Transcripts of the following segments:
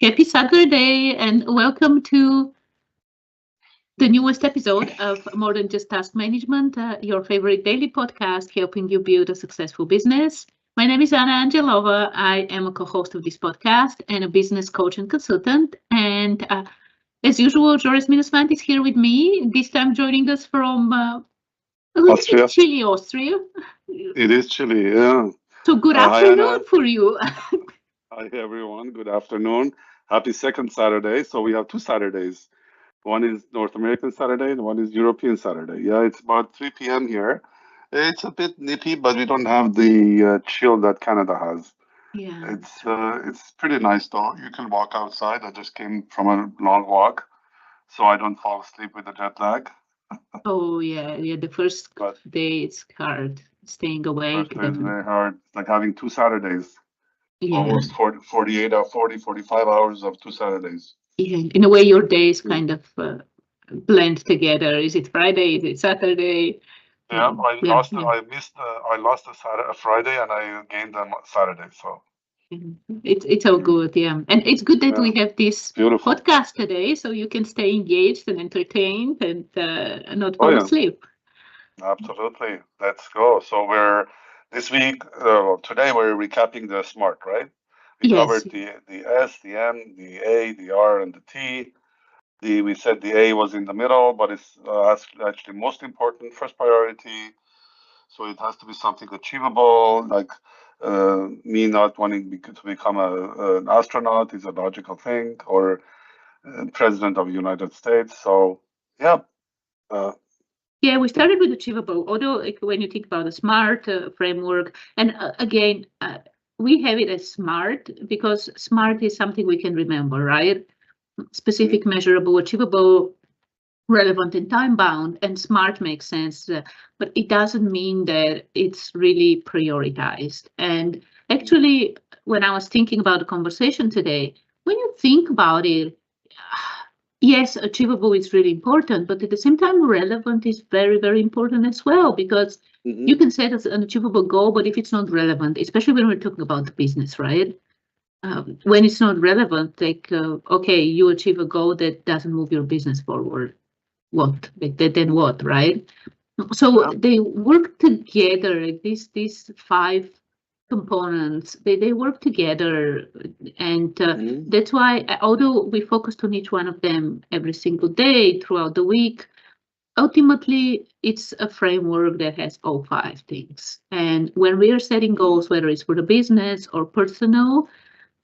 Happy Saturday and welcome to the newest episode of More Than Just Task Management, your favorite daily podcast helping you build a successful business. My name is Anna Angelova. I am a co-host of this podcast and a business coach and consultant. And as usual, Joris Minusmant is here with me, this time joining us from a little bit Austria. chilly Austria. It is chilly. Yeah. So good Hi, Anna. afternoon for you. Hi, everyone. Good afternoon. Happy second Saturday. So we have two Saturdays. One is North American Saturday and one is European Saturday. Yeah, it's about 3 p.m. here. It's a bit nippy, but we don't have the chill that Canada has. Yeah, It's pretty nice though. You can walk outside. I just came from a long walk, so I don't fall asleep with the jet lag. oh yeah. The first But day it's hard staying awake. first day is Definitely. very hard. It's like having two Saturdays. Yeah, Almost 40, 48 or 40, 45 hours of two Saturdays. yeah. In a way, your days Yeah, kind of blend together. Is it Friday? Is it Saturday? yeah. Yeah, yeah. I lost a Friday and I gained a Saturday. So Mhm. It's all mm, good. Yeah, and it's good that yeah, we have this beautiful. podcast today, so you can stay engaged and entertained and not Oh fall yeah, asleep. absolutely. Let's go. So we're this week, today we're recapping the SMART, right? We Yes. covered the S, the M, the A, the R, and the T. We said the A was in the middle, but it's actually most important, first priority. So it has to be something achievable, like me not wanting to become an astronaut is a logical thing, or president of the United States. So yeah, uh, Yeah, we started with Achievable, although when you think about a SMART framework, and again, we have it as SMART because SMART is something we can remember, right? mhm, Specific, measurable, achievable, relevant, and time bound, and SMART makes sense, but it doesn't mean that it's really prioritized. And mhm, actually, when I was thinking about the conversation today, when you think about it, yes, achievable is really important, but at the same time, relevant is very, very important as well because you mhm. can set as an achievable goal, but if it's not relevant, especially when we're talking about the business, right? When it's not relevant, like, okay, you achieve a goal that doesn't move your business forward. What? Like, then what, right? So Yeah. they work together, like these five components, they work together. And Mhm. that's why, although we focused on each one of them every single day throughout the week, ultimately it's a framework that has all five things. And when we are setting Mhm. goals, whether it's for the business or personal,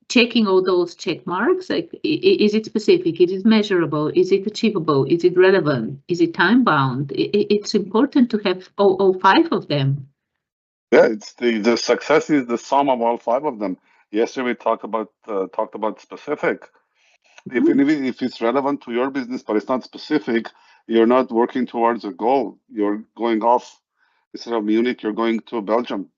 checking all those check marks, like is it specific, is it measurable, is it achievable, is it relevant, is it time bound? It's important to have all five of them. Yeah, it's the success is the sum of all five of them. Yesterday we talked about specific. Mhm. Even if it's relevant to your business, but it's not specific, you're not working towards a goal. You're going off instead of Munich, you're going to Belgium.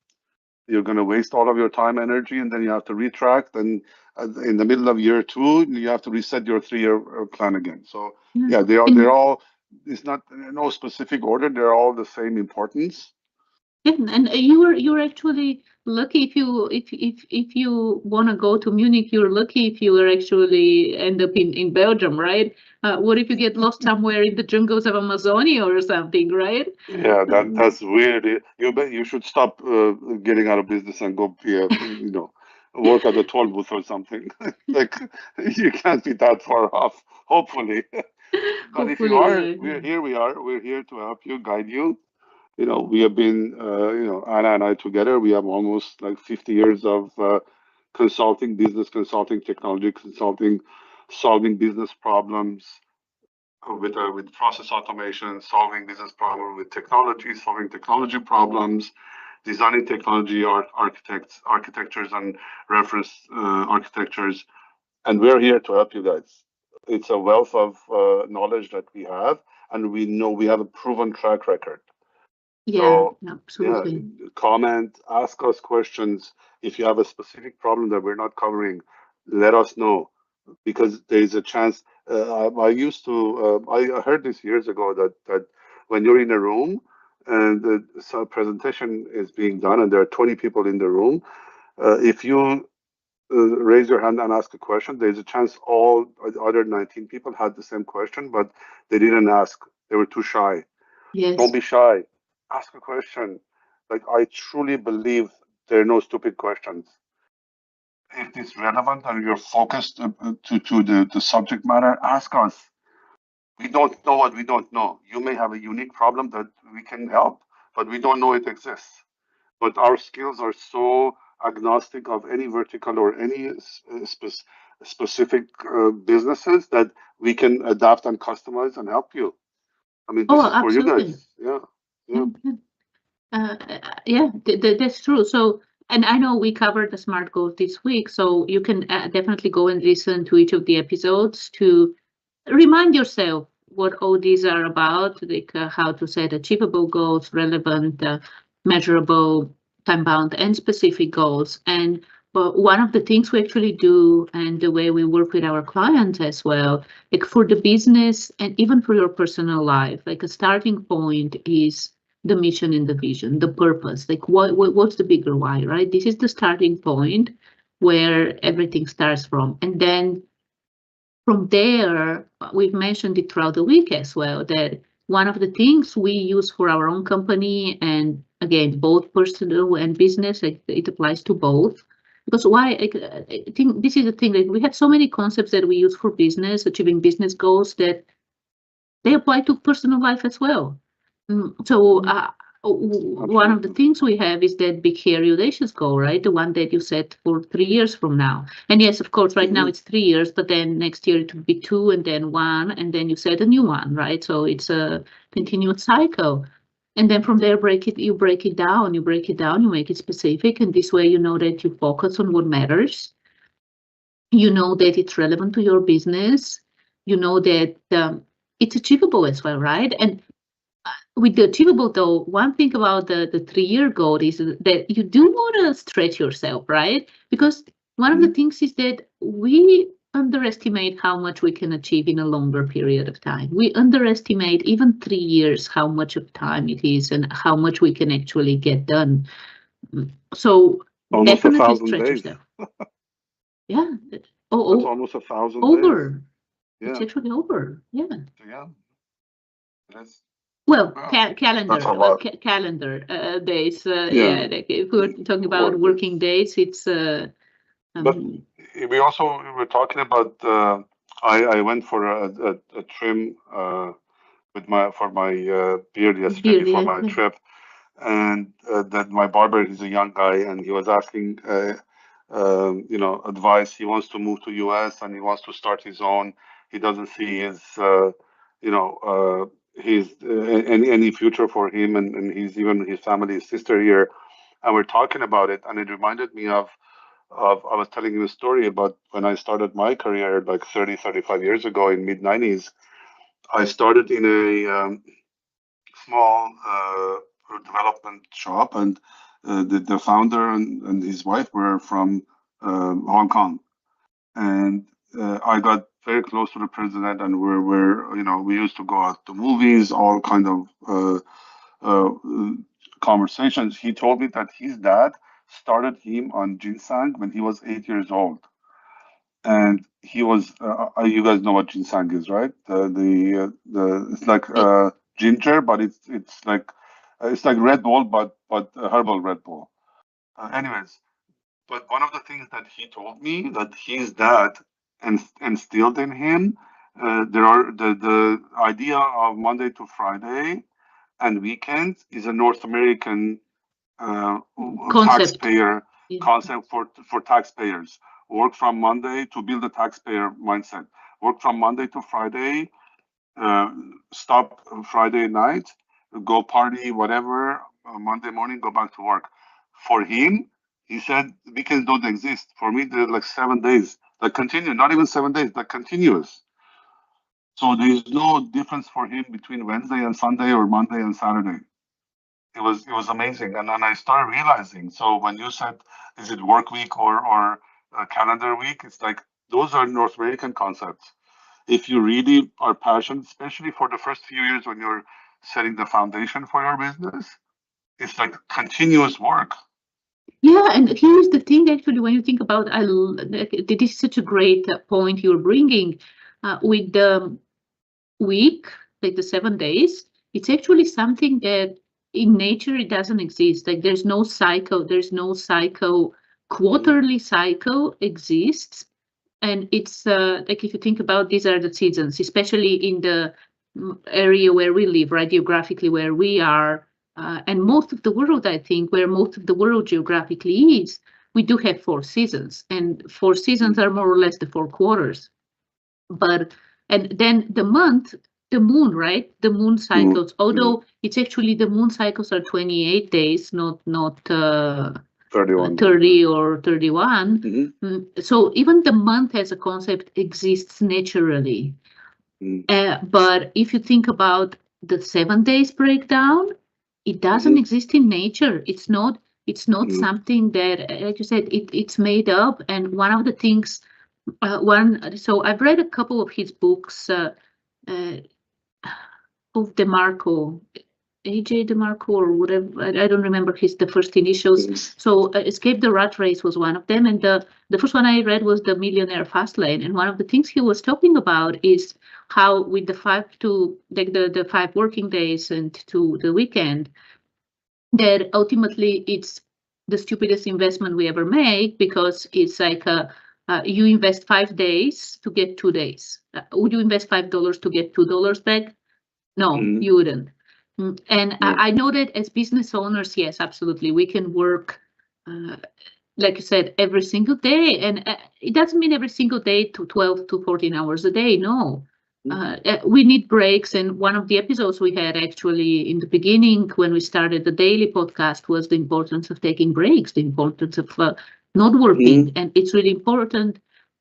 You're going to waste all of your time, energy, and then you have to retract. And in the middle of year two, you have to reset your 3 year plan again. So Yeah. yeah, they're And all. It's not no specific order. They're all the same importance. yeah, and you're actually lucky if you want to go to Munich. You're lucky if you are actually end up in Belgium, right? What if you get lost somewhere in the jungles of Amazonia or something, right? Yeah, Um, that's weird. You should stop getting out of business and go be work at a toll booth or something. Like you can't be that far off. Hopefully, but if you Hopefully, are, we're here. We are. We're here to help you, guide you. We have been, Anna and I together. We have almost like 50 years of consulting, business consulting, technology consulting, solving business problems with process automation, solving business problems with technology, solving technology problems, designing technology architectures and reference architectures, and we're here to help you guys. It's a wealth of knowledge that we have, and we know we have a proven track record. yeah, So yeah, absolutely. comment, ask us questions. If you have a specific problem that we're not covering, let us know because there is a chance. I used to. I heard this years ago that when you're in a room and so a presentation is being done and there are 20 people in the room, if you raise your hand and ask a question. There's a chance all the other 19 people had the same question, but they didn't ask. They were too shy. Don't Yes. be shy. Ask a question. Like, I truly believe there are no stupid questions. If it's relevant and you're focused to the subject matter, ask us. We don't know what we don't know. You may have a unique problem that we can help, but we don't know it exists. But our skills are so agnostic of any vertical or any specific businesses that we can adapt and customize and help you. I mean, this Oh, is for you absolutely. guys. Yeah, Yeah, yeah. yeah. Yeah, that's true. So, and I know we covered the SMART goals this week, so you can definitely go and listen to each of the episodes to remind yourself what all these are about, like how to set achievable goals, relevant, measurable, time-bound, and specific goals. And but one of the things we actually do, and the way we work with our clients as well, like for the business and even for your personal life, like a starting point is the mission and the vision, the purpose. Like what's the bigger why, right? This is the starting point where everything starts from, and then from there, we've mentioned it throughout the week as well, that one of the things we use for our own company, and again, both personal and business, it applies to both. Because why? I think this is the thing, that we have so many concepts that we use for business, achieving business goals, that they apply to personal life as well. So one of the Absolutely. things we have is that big hairy audacious goal, right? The one that you set for 3 years from now. And yes, of course, right now Hmm. it's 3 years, but then next year it will be two, and then one, and then you set a new one, right? So it's a continuous cycle. And then from there, you break it down, you make it specific, and this way you know that you focus on what matters. You know that it's relevant to your business. You know that it's achievable as well, right? And with the achievable, though, one thing about the 3 year goal is that you do want to stretch yourself, right? Because one of the Hmm. things is that we underestimate how much we can achieve in a longer period of time. We underestimate even 3 years how much of time it is and how much we can actually get done. So Almost a definitely thousand stretch days. yourself. Yeah. That's Oh, almost a thousand days. over. It's Yeah. actually over. Yeah. So yeah, that's Well, well, that's calendar, a lot. calendar days. Yeah. Yeah, like if we're talking about Work days. working days, it's But um, we were talking about. I went for a trim with my for my beard yesterday beer. before Yeah, my yeah. trip, and that my barber is a young guy, and he was asking, advice. He wants to move to US and he wants to start his own. He doesn't see you know, his any future for him, and he's even his family, his sister here, and we're talking about it, and it reminded me of I was telling you a story about when I started my career like 35 years ago in mid 90s. I started in a small development shop, and the founder and his wife were from Hong Kong, and I got very close to the president, and we used to go out to movies, all kind of uh, conversations. He told me that his dad started him on ginseng when he was 8 years old, and he was you guys know what ginseng is, right? The it's like It, ginger, but it's like Red Bull, but herbal Red Bull. Anyways, but one of the things that he told me that his dad instilled in him, there are the idea of Monday to Friday and weekends is a North American concept. taxpayer Yeah. concept for taxpayers. Work from Monday to build a taxpayer mindset. Work from Monday to Friday. Uh, Stop Friday night. Go party, whatever. Monday morning, go back to work. For him, he said weekends don't exist. For me, they're like 7 days that continue. Not even 7 days that continuous. So there is no difference for him between Wednesday and Sunday or Monday and Saturday. It was amazing, and then I started realizing. So when you said, is it work week or calendar week? It's like those are North American concepts. If you really are passionate, especially for the first few years when you're setting the foundation for your business, it's like continuous work. Yeah, and here's the thing. Actually, when you think about, this is such a great point you're bringing with the week, like the 7 days. It's actually something that in nature it doesn't exist. Like there's no cycle. There's no cycle. Quarterly cycle exists, and it's like if you think about, these are the seasons, especially in the area where we live, right, geographically where we are, and most of the world, I think, where most of the world geographically is, we do have 4 seasons, and 4 seasons are more or less the 4 quarters. But and then the month, the moon, right, the moon cycles, although it's actually, the moon cycles are 28 days, not 31. 30 or 31. So even the month as a concept exists naturally. But if you think about the 7 days breakdown, it doesn't exist in nature. It's not. It's not something that, like you said, it's made up. And one of the things, so I've read a couple of his books, of DeMarco, AJ DeMarco or whatever. I don't remember the first initials. So Escape the Rat Race was one of them. And the first one I read was The Millionaire Fastlane. And one of the things he was talking about is how with the 5 working days and to the weekend, that ultimately it's the stupidest investment we ever make, because it's like you invest 5 days to get 2 days. Would you invest $5 to get $2 back? No, you wouldn't. And I know that as business owners, yes, absolutely, we can work, like you said, every single day. And it doesn't mean every single day to 12 to 14 hours a day. No, we need breaks. And one of the episodes we had actually in the beginning when we started the daily podcast was the importance of taking breaks, the importance of not working. And it's really important.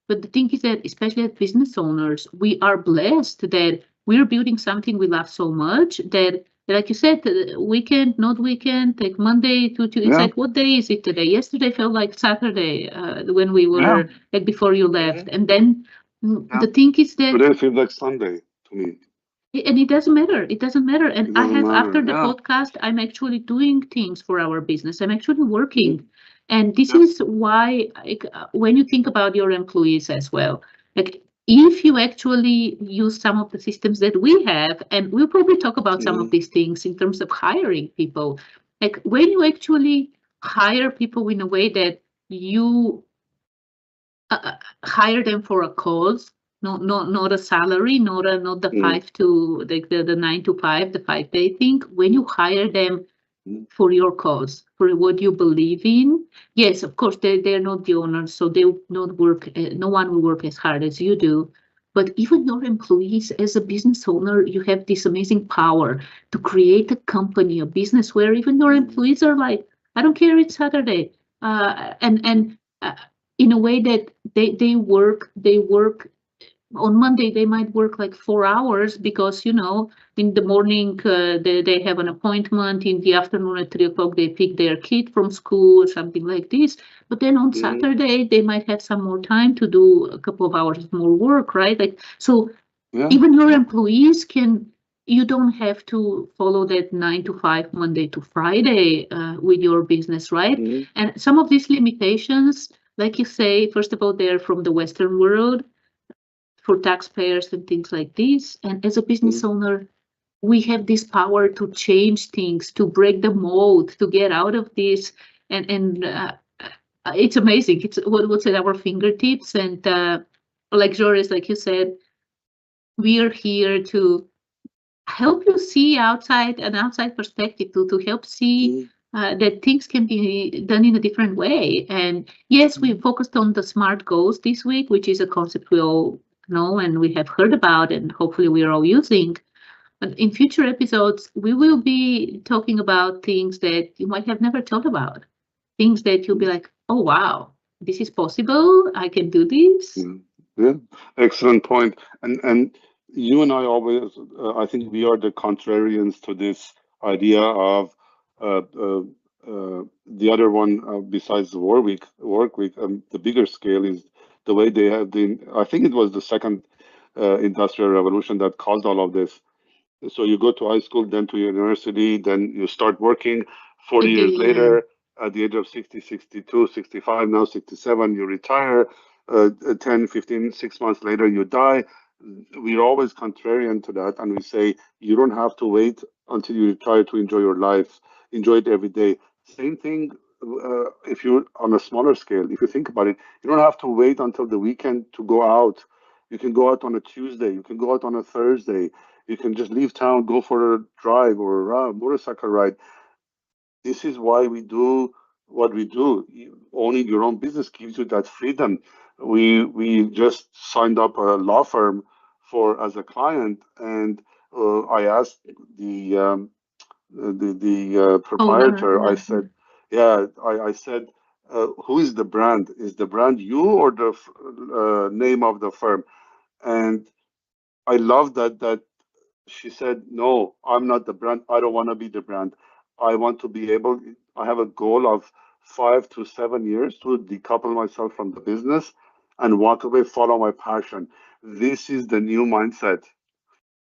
But the thing is that, especially as business owners, we are blessed that we're building something we love so much that, like you said, weekend, not weekend, like Monday to Tuesday. It's like, what day is it today? Yesterday felt like Saturday when we were like before you left. And then the thing is that today feels like Sunday to me. And it doesn't matter. It doesn't matter. And I have, after the podcast, I'm actually doing things for our business. I'm actually working. And this is why, like, when you think about your employees as well, like if you actually use some of the systems that we have, and we'll probably talk about some of these things in terms of hiring people, like when you actually hire people in a way that you hire them for a cause, not a salary, not the 5 to the 9 to 5, the 5 day thing. When you hire them for your cause, for what you believe in, yes, of course they're not the owners, so they will not work. No one will work as hard as you do. But even your employees, as a business owner, you have this amazing power to create a company, a business where even your employees are like, I don't care, it's Saturday, and in a way that they work on Monday. They might work like 4 hours because, in the morning they have an appointment, in the afternoon at 3 o'clock they pick their kid from school or something like this. But then on Saturday they might have some more time to do a couple of hours more work, right? Like, so even your employees you don't have to follow that 9 to 5 Monday to Friday with your business, right? And some of these limitations, like you say, first of all, they're from the Western world for taxpayers and things like this. And as a business owner, we have this power to change things, to break the mold, to get out of this. And it's amazing. It's what's at our fingertips. And like Joris, like you said, we are here to help you see an outside perspective, to help see that things can be done in a different way. And yes, we focused on the SMART goals this week, which is a concept we all know and we have heard about, and hopefully we are all using. But in future episodes, we will be talking about things that you might have never thought about, things that you'll be like, oh, wow, this is possible. I can do this. Yeah, excellent point. And you and I always, I think we are the contrarians to this idea of the other one besides the work week. The bigger scale is the way they have been. I think it was the second industrial revolution that caused all of this. So you go to high school, then to university, then you start working. 40 years later, at the age of 60, 62, 65, now 67, you retire. 10, 15, 6 months later, you die. We're always contrarian to that. And we say, you don't have to wait until you retire to enjoy your life. Enjoy it every day. Same thing if you're on a smaller scale. If you think about it, you don't have to wait until the weekend to go out. You can go out on a Tuesday. You can go out on a Thursday. You can just leave town, go for a drive or a motorcycle ride. This is why we do what we do. Owning your own business gives you that freedom. We just signed up a law firm for as a client, and I asked the Owner, proprietor. I yeah. said, yeah, I said, who is the brand? Is the brand you or the name of the firm? And I love that she said, no, I'm not the brand. I don't want to be the brand. I want to be able, I have a goal of 5 to 7 years to decouple myself from the business and walk away, follow my passion. This is the new mindset.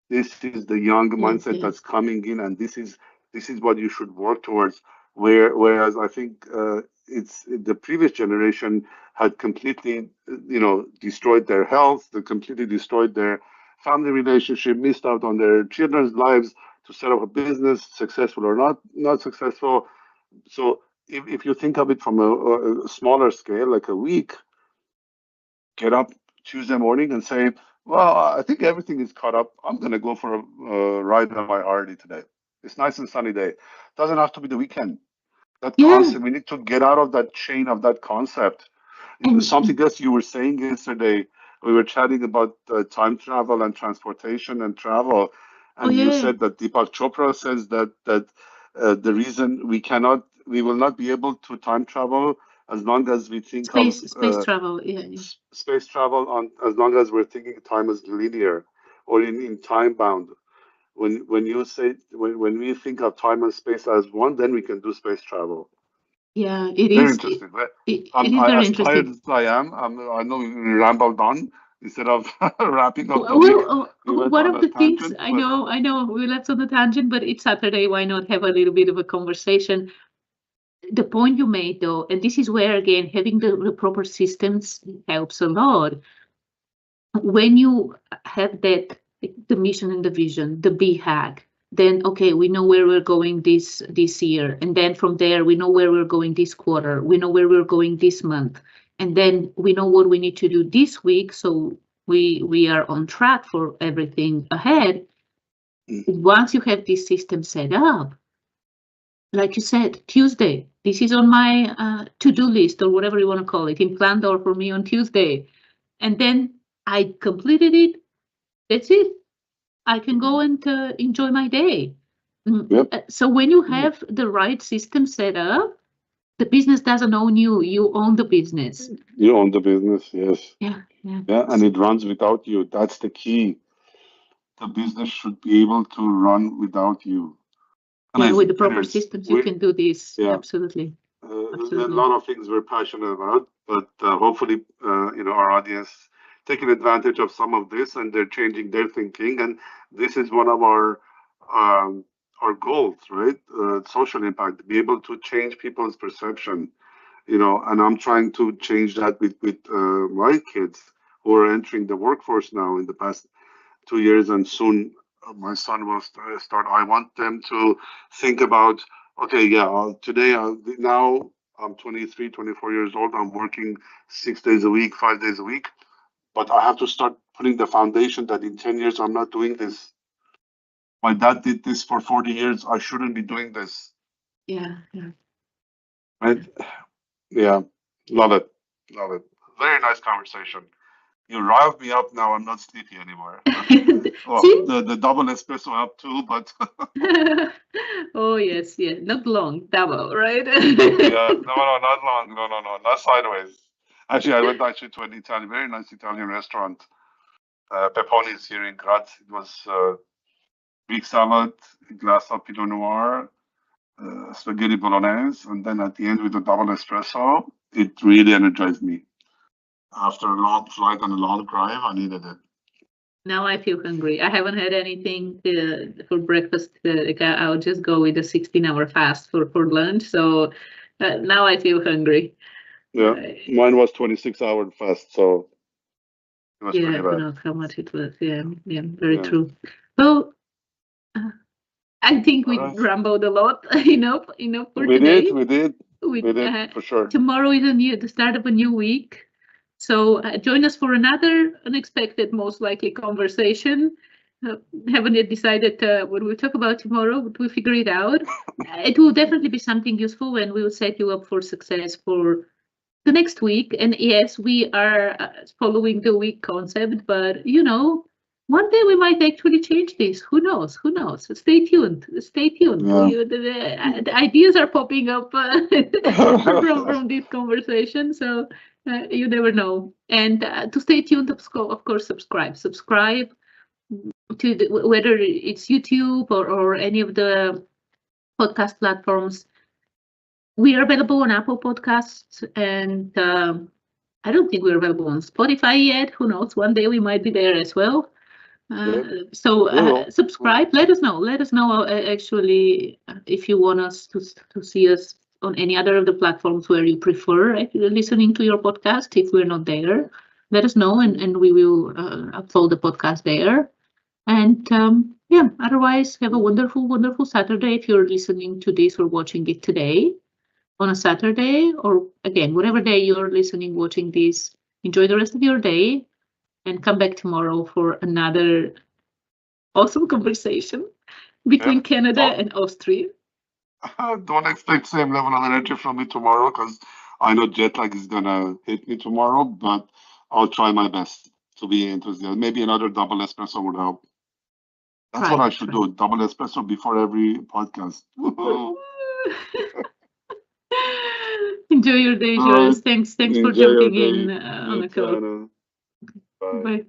This is the young Yes, mindset that's yes. coming in, and this is what you should work towards. Whereas I think it's the previous generation had completely, destroyed their health, they completely destroyed their family relationship, missed out on their children's lives to set up a business, successful or not successful. So if you think of it from a smaller scale, like a week, get up Tuesday morning and say, well, I think everything is caught up. I'm going to go for a ride on my Harley today. It's nice and sunny day. Doesn't have to be the weekend. That Yeah. concept, we need to get out of that chain of that concept. And Something else you were saying yesterday, we were chatting about time travel and transportation and travel, oh and you yeah, said that Deepak Chopra says that the reason we will not be able to time travel as long as we think of space travel. Yeah, yeah. space travel on as long as we're thinking time as linear or in time bound. When you say when we think of time and space as one, then we can do space travel. Yeah, it Very is. interesting. It is very As tired interesting. as I am, I know we rambled on instead of wrapping up the week. Well, We went one on of a the things tangent, I but know, we left on the tangent, but it's Saturday. Why not have a little bit of a conversation? The point you made, though, and this is where again having the proper systems helps a lot. When you have that, the mission and the vision, the B hack, then okay, we know where we're going this year, and then from there we know where we're going this quarter, we know where we're going this month, and then we know what we need to do this week, so we are on track for everything ahead. Once you have this system set up, like you said, Tuesday, this is on my to-do list or whatever you want to call it, in Plandoor for me on Tuesday, and then I completed it. That's it. I can go and enjoy my day. yep, So when you have the right system set up, the business doesn't own you. You own the business. you own the business. Yes, Yeah, yeah. yeah, and it runs without you. That's the key. The business should be able to run without you. Yeah, with Amazing, the proper brilliant. systems, you can do this. Yeah, Absolutely, a absolutely. lot of things we're passionate about, but hopefully, our audience taking advantage of some of this and they're changing their thinking. And this is one of um, our goals, right? Social impact, be able to change people's perception, and I'm trying to change that with my kids who are entering the workforce now in the past 2 years, and soon my son will start. I want them to think about, okay, yeah, today, now I'm 23, 24 years old. I'm working 6 days a week, 5 days a week, but I have to start putting the foundation that in 10 years, I'm not doing this. My dad did this for 40 years. I shouldn't be doing this, Yeah, yeah. right? Yeah, love it. Love it. Very nice conversation. You riled me up now. I'm not sleepy anymore. Well, See? the double espresso helped too, but Oh yes, yeah. Not long, double, right? yeah, no, no, not long. No, no, no, not sideways. Actually, I went actually to an Italian, very nice Italian restaurant, Peponi's here in Graz. It was Greek salad, a glass of Pinot Noir, spaghetti bolognese, and then at the end with a double espresso. It really energized me. After a long flight and a long drive, I needed it. Now I feel hungry. I haven't had anything for breakfast. Like I'll just go with a 16-hour fast for lunch. So Now I feel hungry. Yeah, mine was 26-hour fast, so it was pretty I bad. forgot how much it was. Yeah, very true. Well, I think we rambled a lot. enough for today. We did for sure. Tomorrow is the start of a new week. So join us for another unexpected, most likely conversation. Haven't yet decided what we'll talk about tomorrow, but we'll figure it out. It will definitely be something useful, and we will set you up for success for the next week. And yes, we are following the week concept, but one day we might actually change this. Who knows? Who knows? Stay tuned. Stay tuned. Yeah. The ideas are popping up from this conversation, so you never know. And to stay tuned, of course, subscribe. Subscribe to whether it's YouTube or any of the podcast platforms. We are available on Apple Podcasts, and I don't think we're available on Spotify yet. Who knows? One day we might be there as well. So subscribe. Let us know. Let us know actually if you want us to see us on any other of the platforms where you prefer listening to your podcast. If we're not there, let us know, and we will upload the podcast there. And otherwise, have a wonderful, wonderful Saturday if you're listening to this or watching it today on a Saturday, or again, whatever day you're listening, watching this. Enjoy the rest of your day and come back tomorrow for another awesome conversation between Canada and Austria. Don't expect same level of energy from me tomorrow, because I know jet lag is gonna hit me tomorrow, but I'll try my best to be enthusiastic. Maybe another double espresso would help. That's what I should do. Double espresso before every podcast. Enjoy your day, Jules. Thanks for jumping in on the call. Bye.